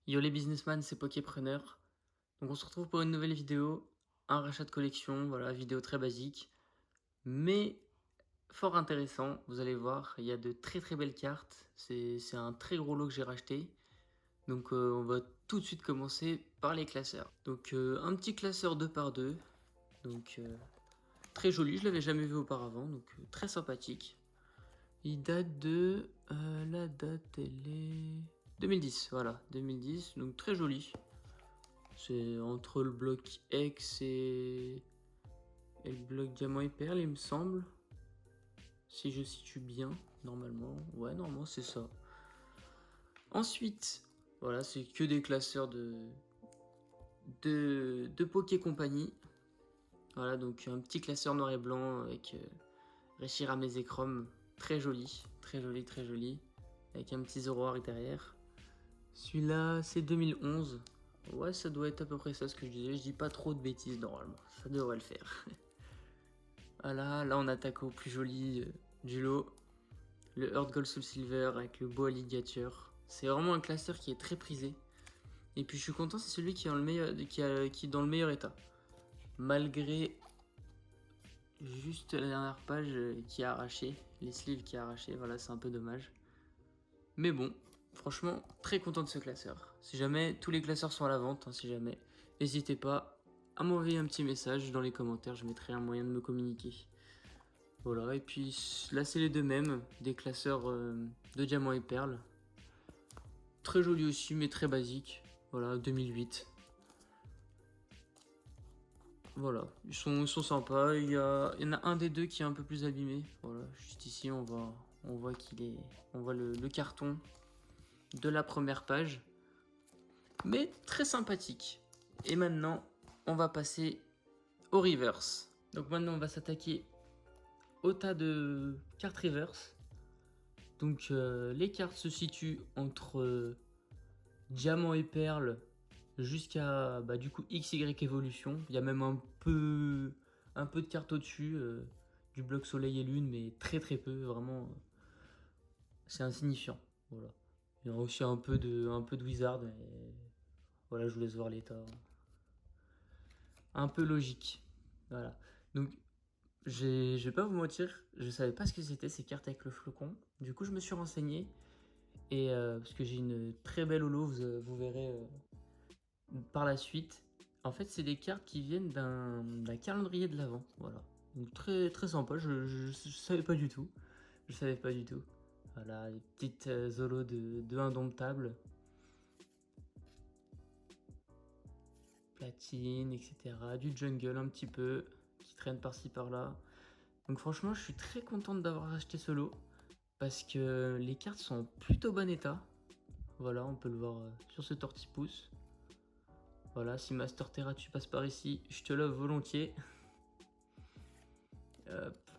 Yo les businessmen, c'est Poképreneur. Donc on se retrouve pour une nouvelle vidéo, un rachat de collection, voilà, vidéo très basique, mais fort intéressant, vous allez voir, il y a de très très belles cartes, c'est un très gros lot que j'ai racheté. Donc on va tout de suite commencer par les classeurs. Donc un petit classeur 2x2, donc très joli, je l'avais jamais vu auparavant, donc très sympathique. Il date de... la date elle est... 2010, voilà, 2010, donc très joli. C'est entre le bloc X et le bloc diamant et perle, il me semble. Si je situe bien, normalement. Ouais, normalement, c'est ça. Ensuite, voilà, c'est que des classeurs de Poké Company. Voilà, donc un petit classeur noir et blanc avec Reshiram et Zekrom. Très joli, très joli, très joli. Avec un petit Zoroark derrière. Celui-là, c'est 2011. Ouais, ça doit être à peu près ça ce que je disais. Je dis pas trop de bêtises normalement. Ça devrait le faire. Voilà, là on attaque au plus joli du lot. Le Earth Gold Soul Silver avec le beau alligator. C'est vraiment un classeur qui est très prisé. Et puis je suis content, c'est celui qui est dans le meilleur, qui est dans le meilleur état. Malgré juste la dernière page qui a arraché, les sleeves qui a arraché, voilà, c'est un peu dommage. Mais bon, franchement, très content de ce classeur. Si jamais, tous les classeurs sont à la vente, hein, si jamais, n'hésitez pas à m'envoyer un petit message dans les commentaires, je mettrai un moyen de me communiquer. Voilà, et puis là c'est les deux mêmes, des classeurs de diamants et perles. Très joli aussi, mais très basique. Voilà, 2008. Voilà, ils sont sympas. Il y en a un des deux qui est un peu plus abîmé. Voilà, juste ici on voit qu'il est, on voit le carton de la première page. Mais très sympathique. Et maintenant, on va passer au reverse. Donc maintenant on va s'attaquer au tas de cartes reverse. Donc les cartes se situent entre diamant et perle jusqu'à du coup XY évolution. Il y a même un peu de cartes au-dessus du bloc soleil et lune, mais très très peu, vraiment c'est insignifiant. Voilà. Il y a aussi un peu de wizard, mais voilà, je vous laisse voir l'état. Un peu logique. Voilà. Donc je vais pas vous mentir, je savais pas ce que c'était ces cartes avec le flocon. Du coup je me suis renseigné. Et parce que j'ai une très belle holo, vous verrez par la suite. En fait, c'est des cartes qui viennent d'un calendrier de l'Avent. Voilà. Donc très très sympa, je savais pas du tout. Je savais pas du tout. Voilà, les petites holos de Indomptable. Platine, etc. Du jungle un petit peu, qui traîne par-ci par-là. Donc franchement, je suis très contente d'avoir acheté ce lot. Parce que les cartes sont en plutôt bon état. Voilà, on peut le voir sur ce tortipousse. Voilà, si Master Terra tu passes par ici, je te l'offre volontiers. Hop,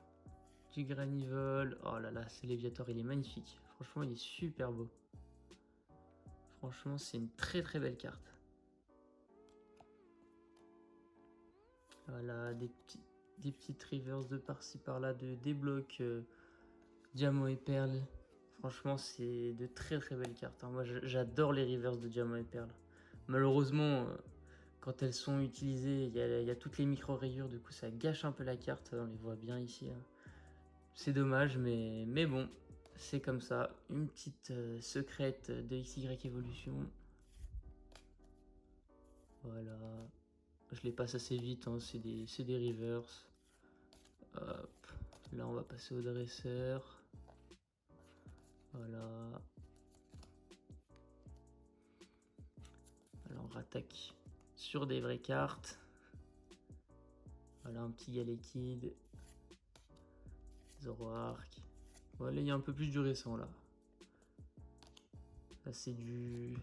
du Granivol. Oh là là, ce Léviator, il est magnifique. Franchement, il est super beau. Franchement, c'est une très très belle carte. Voilà, des petites reverse de par-ci par-là, des blocs diamant et perle. Franchement, c'est de très très belles cartes, hein. Moi, j'adore les reverse de diamant et perle. Malheureusement, quand elles sont utilisées, il y a toutes les micro-rayures, du coup ça gâche un peu la carte, on les voit bien ici, hein. C'est dommage, mais bon, c'est comme ça. Une petite secrète de XY Evolution. Voilà, je les passe assez vite, hein. C'est des reverse. Hop, là on va passer au dresseur. Voilà. Alors on rattaque sur des vraies cartes. Voilà, un petit Galekid. Zoroark. Voilà, il y a un peu plus du récent là. Là c'est du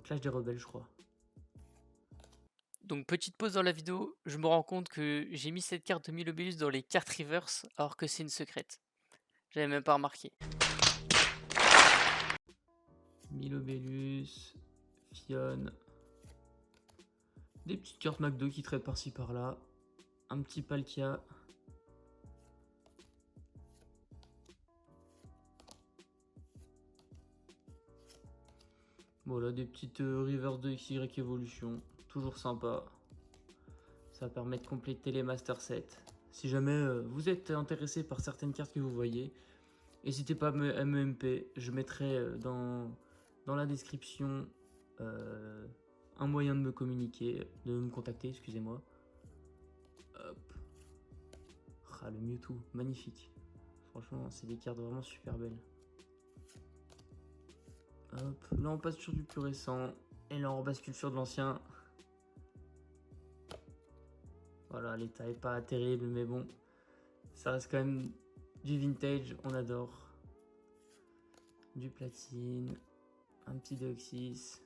Clash des Rebelles, je crois. Donc petite pause dans la vidéo, je me rends compte que j'ai mis cette carte de Milobellus dans les cartes reverse alors que c'est une secrète. J'avais même pas remarqué. Milobellus, Fionn, des petites cartes McDo qui traitent par-ci par-là, un petit Palkia. Voilà, des petites reverse de XY Evolution, toujours sympa. Ça permet de compléter les Master Sets. Si jamais vous êtes intéressé par certaines cartes que vous voyez, n'hésitez pas à me MP. Je mettrai dans la description un moyen de me communiquer, de me contacter, excusez-moi. Hop. Ah, le Mewtwo, magnifique. Franchement, c'est des cartes vraiment super belles. Hop, là on passe sur du plus récent. Et là on rebascule sur de l'ancien. Voilà, l'état est pas terrible, mais bon. Ça reste quand même du vintage, on adore. Du platine. Un petit Deoxys.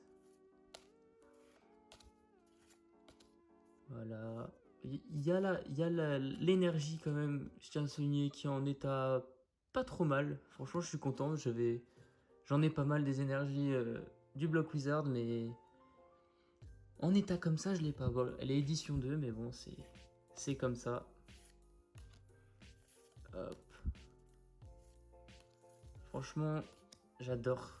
Voilà. Il y a l'énergie quand même, je tiens à souligner, qui est en état pas trop mal. Franchement, je suis content. J'en ai pas mal des énergies du Block Wizard, mais en état comme ça, je l'ai pas. Bon, elle est édition 2, mais bon, c'est comme ça. Hop. Franchement, j'adore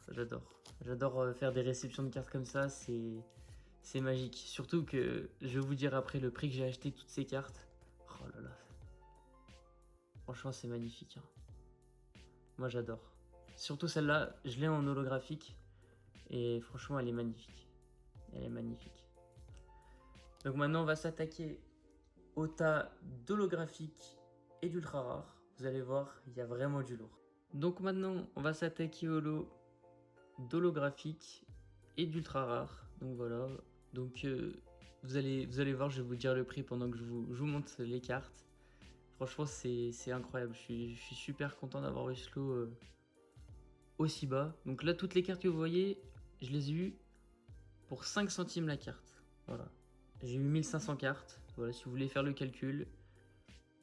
faire des réceptions de cartes comme ça. C'est magique. Surtout que je vais vous dire après le prix que j'ai acheté toutes ces cartes. Oh là là. Franchement, c'est magnifique. Hein. Moi, j'adore. Surtout celle-là, je l'ai en holographique. Et franchement, elle est magnifique. Elle est magnifique. Donc maintenant, on va s'attaquer au tas d'holographique et d'ultra rare. Vous allez voir, il y a vraiment du lourd. Donc maintenant, on va s'attaquer au lot d'holographique et d'ultra rare. Donc voilà. Donc vous allez voir, je vais vous dire le prix pendant que je vous montre les cartes. Franchement, c'est incroyable. Je suis super content d'avoir eu ce lot aussi bas. Donc là, toutes les cartes que vous voyez, je les ai eues pour 5 centimes la carte. Voilà. J'ai eu 1500 cartes. Voilà, si vous voulez faire le calcul,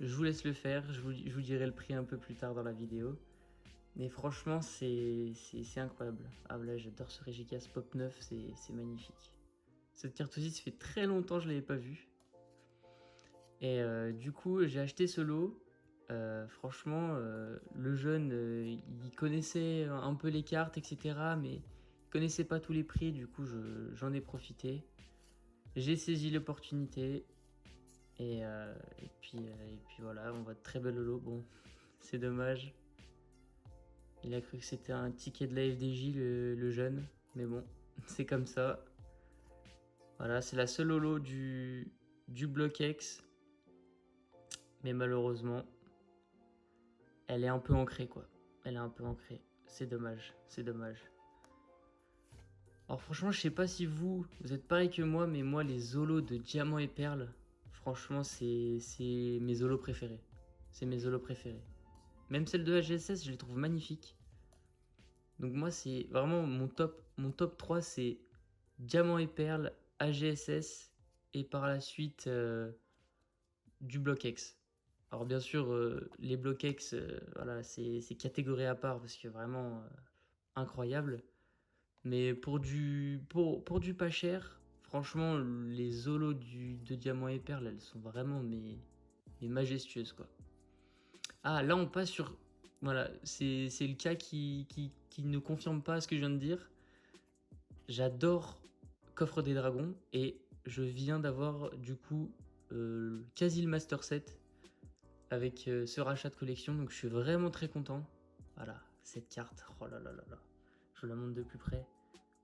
je vous laisse le faire. Je vous dirai le prix un peu plus tard dans la vidéo. Mais franchement, c'est incroyable. Ah là, j'adore ce Regigigas Pop 9, c'est magnifique. Cette carte aussi, ça fait très longtemps que je ne l'avais pas vue. Et du coup, j'ai acheté ce lot. Franchement, le jeune, il connaissait un peu les cartes, etc. Mais il connaissait pas tous les prix, du coup, j'en ai profité. J'ai saisi l'opportunité. Et puis voilà, on voit de très belles lot. Bon, c'est dommage. Il a cru que c'était un ticket de la FDJ, le jeune. Mais bon, c'est comme ça. Voilà, c'est la seule holo du Block X. Mais malheureusement, elle est un peu ancrée, quoi. Elle est un peu ancrée. C'est dommage, c'est dommage. Alors franchement, je sais pas si vous êtes pareil que moi, mais moi, les holos de diamant et perles, franchement, c'est mes holos préférés. C'est mes holos préférés. Même celle de AGSS, je les trouve magnifiques. Donc moi, c'est vraiment mon top 3, c'est diamant et perles, AGSS, et par la suite, du Block X. Alors bien sûr, les Block X, voilà, c'est catégorie à part, parce que vraiment incroyable. Mais pour du pas cher, franchement, les holos de diamant et perles, elles sont vraiment mais majestueuses, quoi. Ah, là, on passe sur... Voilà, c'est le cas qui ne confirme pas ce que je viens de dire. J'adore Coffre des Dragons et je viens d'avoir, du coup, quasi le Master Set avec ce rachat de collection. Donc, je suis vraiment très content. Voilà, cette carte. Oh là là là là. Je vous la montre de plus près.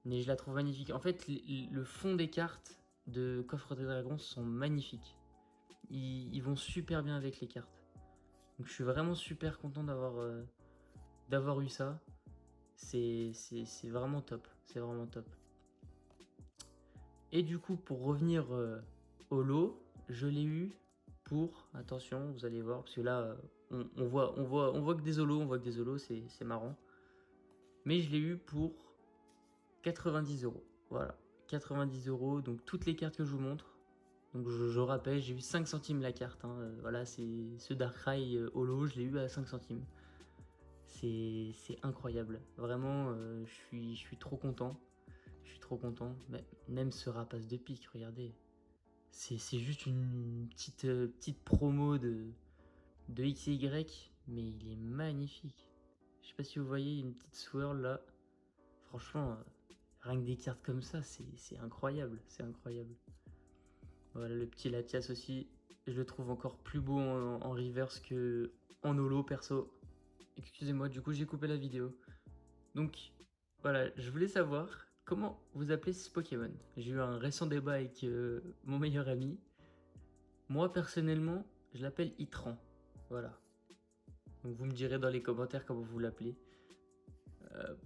Mais je la trouve magnifique. En fait, le fond des cartes de Coffre des Dragons sont magnifiques. Ils vont super bien avec les cartes. Donc je suis vraiment super content d'avoir eu ça. C'est vraiment top. C'est vraiment top. Et du coup, pour revenir au lot, je l'ai eu pour... Attention, vous allez voir, parce que là, on voit que des holos, c'est marrant. Mais je l'ai eu pour 90 €. Voilà, 90 €. Donc toutes les cartes que je vous montre. Donc je rappelle, j'ai eu 5 centimes la carte. Hein. Voilà, c'est ce Darkrai holo, je l'ai eu à 5 centimes. C'est incroyable. Vraiment, je suis trop content. Je suis trop content. Mais même ce rapace de pique, regardez. C'est juste une petite promo de XY, mais il est magnifique. Je sais pas si vous voyez une petite swirl là. Franchement, Rien que des cartes comme ça, c'est incroyable, c'est incroyable. Voilà, le petit Latias aussi, je le trouve encore plus beau en reverse que en holo perso. Excusez-moi, du coup j'ai coupé la vidéo. Donc voilà, je voulais savoir comment vous appelez ce Pokémon. J'ai eu un récent débat avec mon meilleur ami. Moi personnellement, je l'appelle Itran. Voilà. Donc vous me direz dans les commentaires comment vous l'appelez. Hop.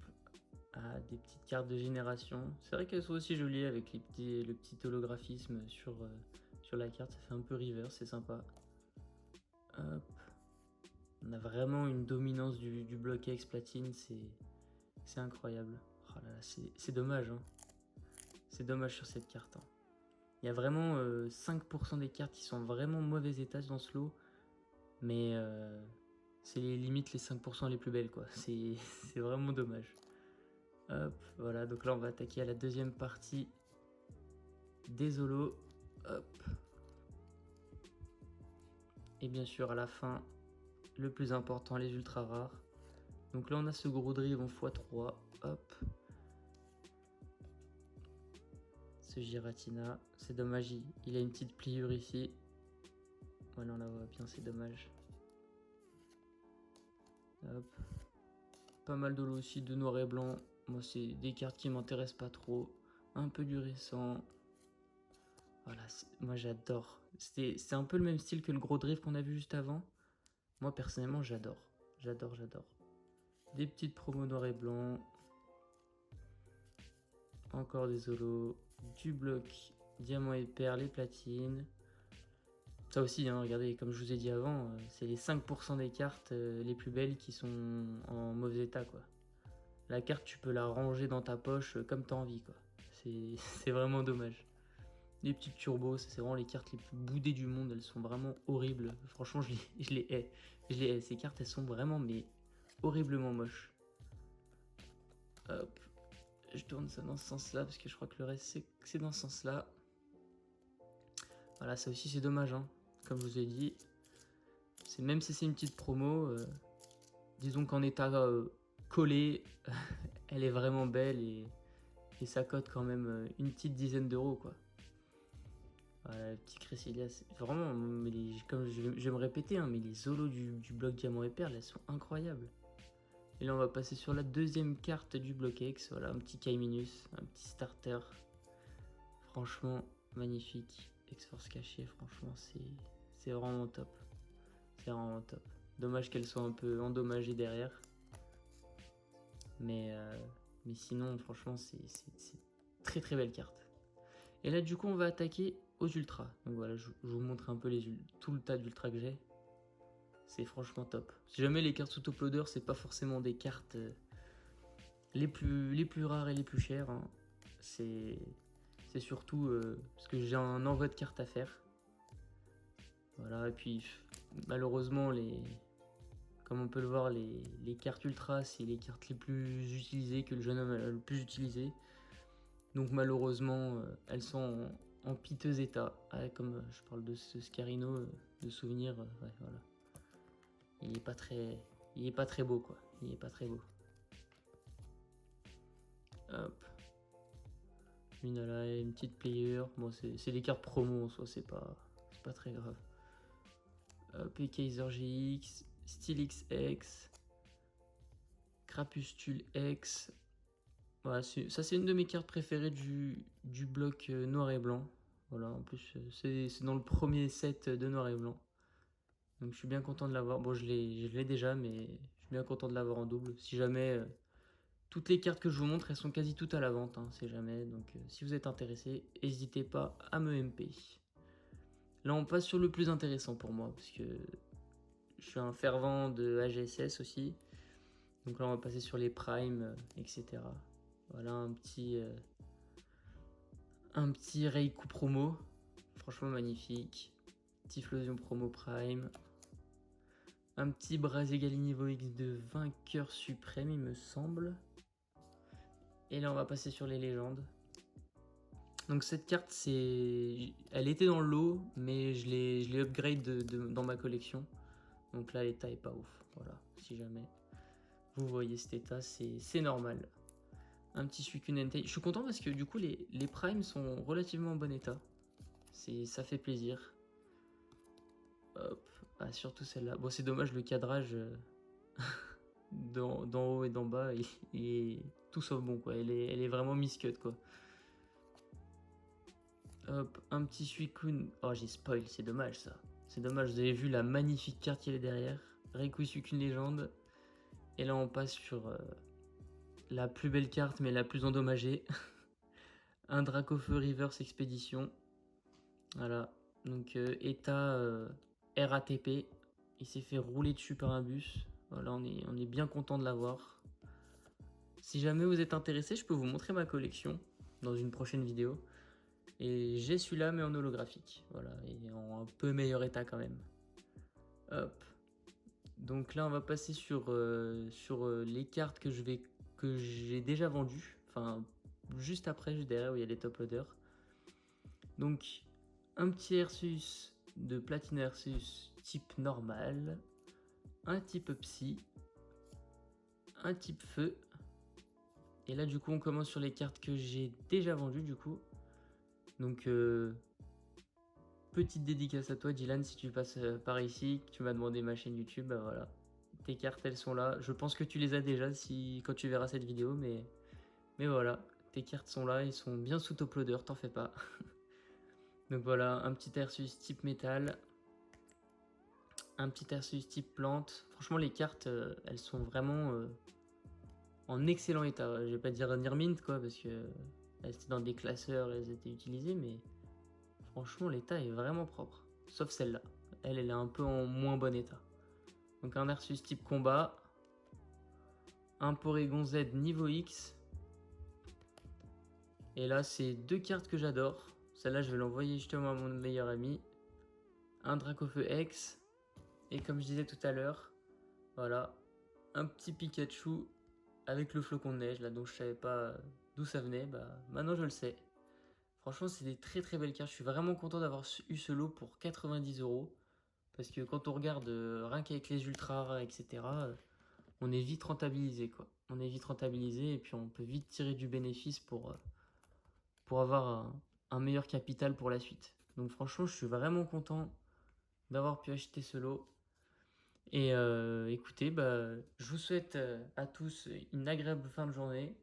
Ah, des petites cartes de génération. C'est vrai qu'elles sont aussi jolies avec le petit holographisme sur la carte. Ça fait un peu river, c'est sympa. Hop. On a vraiment une dominance du bloc X platine, c'est incroyable. Oh là là, c'est dommage, hein. C'est dommage sur cette carte, hein. Il y a vraiment 5% des cartes qui sont en vraiment mauvais état dans ce lot, mais c'est limite les 5% les plus belles, quoi. C'est vraiment dommage. Hop, voilà, donc là on va attaquer à la deuxième partie des holos. Hop. Et bien sûr à la fin, le plus important, les ultra rares. Donc là on a ce gros drive en x3. Hop. Ce Giratina, c'est dommage, il a une petite pliure ici. Voilà, on la voit bien, c'est dommage. Hop. Pas mal de lots aussi de noir et blanc. Moi, c'est des cartes qui m'intéressent pas trop. Un peu du récent. Voilà, moi j'adore. C'est un peu le même style que le gros drift qu'on a vu juste avant. Moi, personnellement, j'adore. J'adore, j'adore. Des petites promos noir et blanc. Encore des holos. Du bloc diamant et perles, les platines. Ça aussi, hein, regardez, comme je vous ai dit avant, c'est les 5% des cartes les plus belles qui sont en mauvais état, quoi. La carte, tu peux la ranger dans ta poche comme tu as envie, quoi. C'est vraiment dommage. Les petites turbos, c'est vraiment les cartes les plus boudées du monde, elles sont vraiment horribles. Franchement, je les hais. Je les hais. Ces cartes, elles sont vraiment, mais horriblement moches. Hop. Je tourne ça dans ce sens-là, parce que je crois que le reste, c'est dans ce sens-là. Voilà, ça aussi, c'est dommage, hein. Comme je vous ai dit, même si c'est une petite promo, disons qu'en état collé, elle est vraiment belle et ça cote quand même une petite dizaine d'euros, quoi. Voilà, le petit Cresselia, c'est vraiment, comme je vais me répéter, hein, mais les holos du bloc Diamant et Perle, elles sont incroyables. Et là, on va passer sur la deuxième carte du bloc X. Voilà, un petit Kaiminus, un petit starter. Franchement, magnifique. X-Force caché, franchement, c'est vraiment top. C'est vraiment top. Dommage qu'elle soit un peu endommagée derrière. Mais sinon, franchement, c'est très très belle carte. Et là, du coup, on va attaquer aux ultras. Donc voilà, je vous montre un peu tout le tas d'ultras que j'ai. C'est franchement top. Si jamais les cartes sous top loader, c'est pas forcément des cartes les plus rares et les plus chères, hein. C'est surtout parce que j'ai un envoi de cartes à faire. Voilà, et puis malheureusement, comme on peut le voir, les cartes ultra, c'est les cartes les plus utilisées, que le jeune homme a le plus utilisé. Donc malheureusement, elles sont en piteux état. Ouais, comme je parle de ce Scarino, de souvenir, ouais, voilà. Il est pas très beau, quoi. Il est pas très beau. Hop. Une petite player. Bon, c'est des cartes promo en soi, c'est pas très grave. Hop, et Kaiser GX, Stylix X, Crapustule X. Voilà, ça c'est une de mes cartes préférées du bloc noir et blanc. Voilà, en plus c'est dans le premier set de noir et blanc. Donc je suis bien content de l'avoir. Bon, je l'ai déjà, mais je suis bien content de l'avoir en double. Si jamais, toutes les cartes que je vous montre, elles sont quasi toutes à la vente, hein, c'est jamais. Donc si vous êtes intéressé, n'hésitez pas à me MP. Là, on passe sur le plus intéressant pour moi, parce que je suis un fervent de AGSS aussi. Donc là, on va passer sur les primes, etc. Voilà, un petit Reiku promo. Franchement magnifique. Typhlosion promo prime. Un petit Brazegali niveau X de vainqueur suprême, il me semble. Et là, on va passer sur les légendes. Donc cette carte, elle était dans le lot, mais je l'ai upgrade dans ma collection. Donc là, l'état est pas ouf. Voilà, si jamais vous voyez cet état, c'est normal. Un petit Suicune Entei. Je suis content parce que du coup les primes sont relativement en bon état. Ça fait plaisir. Hop. Ah, surtout celle-là. Bon, c'est dommage, le cadrage d'en haut et d'en bas, il est tout sauf bon, quoi. Elle est vraiment miscut, quoi. Hop, un petit Suicune. Oh, j'ai spoil, c'est dommage, ça. C'est dommage, vous avez vu la magnifique carte qu'il y a derrière. Raikou Suicune Légende. Et là, on passe sur la plus belle carte, mais la plus endommagée. Un Dracofeu Reverse Expédition. Voilà. Donc, état RATP. Il s'est fait rouler dessus par un bus. Voilà, on est bien content de l'avoir. Si jamais vous êtes intéressé, je peux vous montrer ma collection dans une prochaine vidéo. Et j'ai celui-là, mais en holographique. Voilà, et en un peu meilleur état quand même. Hop. Donc là, on va passer sur les cartes que j'ai déjà vendues. Enfin, juste après, juste derrière où il y a les top loaders. Donc, un petit Ursus de Platine Ursus type normal. Un type Psy. Un type Feu. Et là, du coup, on commence sur les cartes que j'ai déjà vendues, du coup. Donc, petite dédicace à toi, Dylan, si tu passes par ici, que tu m'as demandé ma chaîne YouTube, bah voilà. Tes cartes, elles sont là. Je pense que tu les as déjà quand tu verras cette vidéo, mais voilà. Tes cartes sont là, ils sont bien sous top loader, t'en fais pas. Donc voilà, un petit Ursus type métal. Un petit Ursus type plante. Franchement, les cartes, elles sont vraiment en excellent état. Je vais pas dire near mint, quoi, parce que elles étaient dans des classeurs, elles étaient utilisées, mais franchement, l'état est vraiment propre. Sauf celle-là. Elle est un peu en moins bon état. Donc un Ursus type combat. Un Porygon Z niveau X. Et là, c'est deux cartes que j'adore. Celle-là, je vais l'envoyer justement à mon meilleur ami. Un Dracofeu X. Et comme je disais tout à l'heure, voilà, un petit Pikachu avec le flocon de neige, là, dont je savais pas d'où ça venait. Bah, maintenant, je le sais. Franchement, c'est des très très belles cartes. Je suis vraiment content d'avoir eu ce lot pour 90 €. Parce que quand on regarde rien qu'avec les ultras rares, etc., on est vite rentabilisé, quoi. On est vite rentabilisé et puis on peut vite tirer du bénéfice pour avoir un meilleur capital pour la suite. Donc franchement, je suis vraiment content d'avoir pu acheter ce lot. Et écoutez, bah, je vous souhaite à tous une agréable fin de journée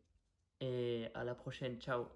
et à la prochaine. Ciao.